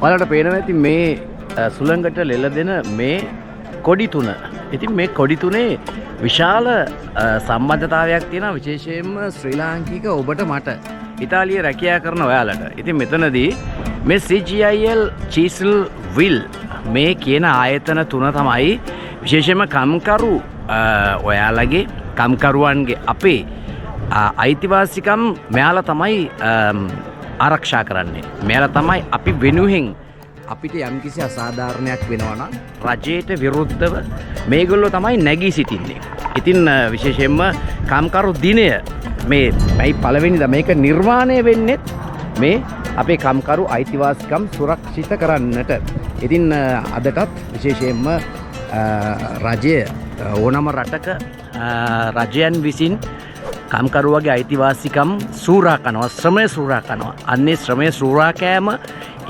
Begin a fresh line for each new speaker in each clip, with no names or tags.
ඔයාලට පේනවා ඇති මේ සුළඟට ලෙල දෙන මේ කොඩි තුන. ඉතින් මේ කොඩි තුනේ විශාල සම්බන්ධතාවයක් තියෙනවා විශේෂයෙන්ම ශ්‍රී ලාංකික ඔබට මට ඉතාලිය රැකියා කරන ඔයාලට. ඉතින් මෙතනදී මේ CGIL චීසල් විල් මේ කියන ආයතන තුන තමයි විශේෂයෙන්ම කම්කරු ඔයාලගේ කම්කරුවන්ගේ අපේ අයිතිවාසිකම් මෙයාලා තමයි ආරක්ෂා කරන්නේ. මෙයාලා තමයි අපි වෙනුවෙන් අපිට යම්කිසි අසාධාරණයක් වෙනවා නම් රජයට විරුද්ධව මේගොල්ලෝ තමයි නැගී සිටින්නේ. ඉතින් විශේෂයෙන්ම කම්කරු දිනය මේ පළවෙනිදා මේක නිර්මාණය වෙන්නේ මේ අපේ කම්කරු අයිතිවාසිකම් සුරක්ෂිත කරන්නට. ඉතින් අදටත් විශේෂයෙන්ම රජය ඕනම රටක රජයන් විසින් කම්කරුවගේ අයිතිවාසිකම් සූරා කරනවා, ශ්‍රමය සූරා කරනවා. අන්නේ ශ්‍රමය සූරා කෑම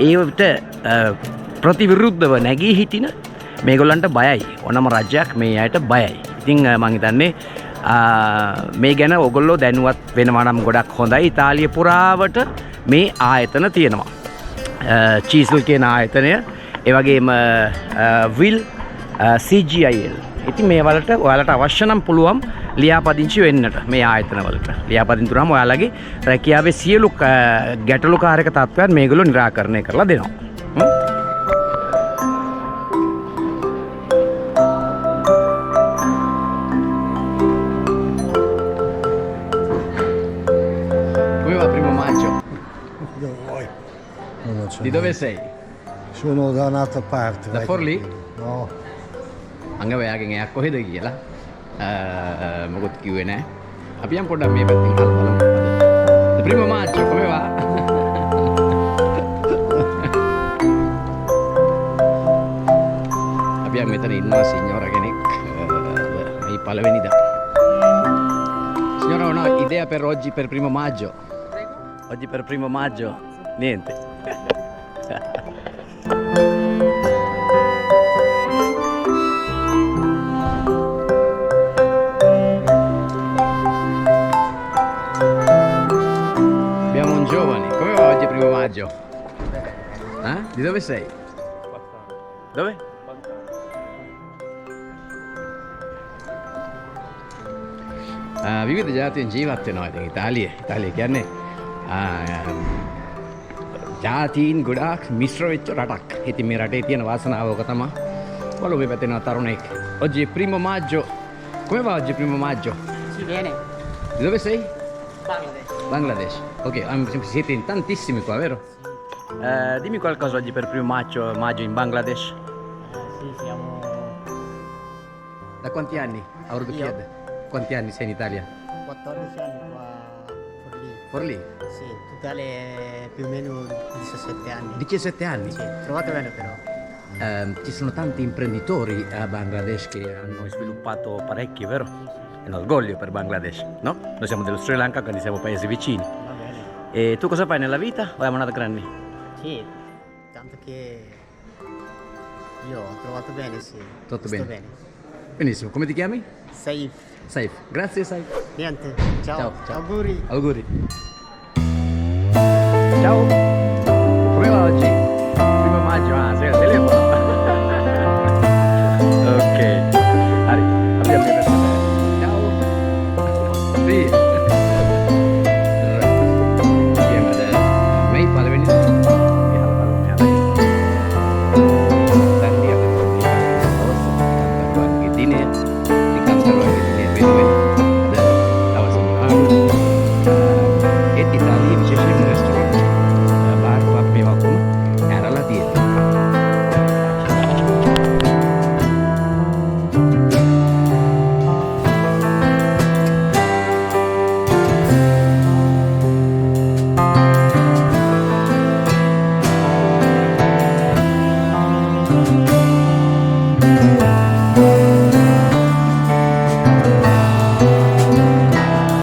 ඒවට ප්‍රතිවිරුද්ධව නැගී හිටින මේගොල්ලන්ට බයයි. ඕනම රජයක් මේ අයට බයයි. ඉතින් මම හිතන්නේ මේ ගැන ඔයගොල්ලෝ දැනුවත් වෙනවා නම් ගොඩක් හොඳයි. ඉතාලිය පුරාවට මේ ආයතන තියෙනවා. චීසල් කියන ආයතනය, ඒ වගේම විල්, CGIL. ඉතින් මේ වලට ඔයාලට අවශ්‍ය නම් පුළුවන් ලියාපදිංචි වෙන්නට මේ ආයතන වලට. ලියාපදිංචි වුණාම ඔයාලගේ රැකියාවේ සියලු ගැටලුකාරක තත්ත්වයන් මේගොල්ලෝ निराකරණය කරලා දෙනවා. Di dove sei?
Sono da un'altra parte.
Da Forlì?
No.
Angga ඔයාගෙන් එයක් කොහෙද කියලා. මොකොත් කිව්වේ නැහැ. අපි යම් පොඩ්ඩක් මේ පැත්තෙන් හල් බලමු. The primo maggio, come va? අපි යම් මෙතන ඉන්නවා සිඤ්ඤෝරා කෙනෙක්. මේ පළවෙනිදා. Signora, una idea per oggi per primo maggio?
Prego?
Oggi per primo maggio? Niente. Abbiamo un giovane, come va oggi primo maggio? Di dove sei? Dove? විවිධ ජාතීන් ජීවත් වෙනවා ඉතින් ඉතාලිය කියන්නේ ජාතීන් ගොඩාක් මිශ්‍ර වෙච්ච රටක්. ඉතින් මේ රටේ තියෙන වාසනාව ඔක තමයි. බලමු මේ පැත්තේ යන තරුණෙක්. Oggi è primo maggio. Come va oggi primo maggio?
Sì, bene.
Di dove sei?
Bangladesh.
Bangladesh. Ok, siete in tantissimi qua, vero? Dimmi qualcosa oggi per primo maggio in Bangladesh.
Sì, siamo
Da quanti anni? A Orduchied? Quanti anni sei in Italia?
14 anni qua a Forlì.
Forlì?
Sì, totale più o meno 17 anni.
17 anni?
Sì, trovate bene però.
Ci sono tanti imprenditori a Bangladesh che hanno sviluppato parecchio, vero? È un orgoglio per Bangladesh, no? Noi siamo dello Sri Lanka, quindi siamo paesi vicini.
Va bene.
E tu cosa fai nella vita? O è manata grandi?
Sì, tanto che io ho trovato bene, sì.
Tutto
Sto
bene? Benissimo, come ti chiami?
Saif.
Saif. Grazie Saif.
Niente. Ciao.
Ciao, ciao.
Auguri.
Auguri. Ciao.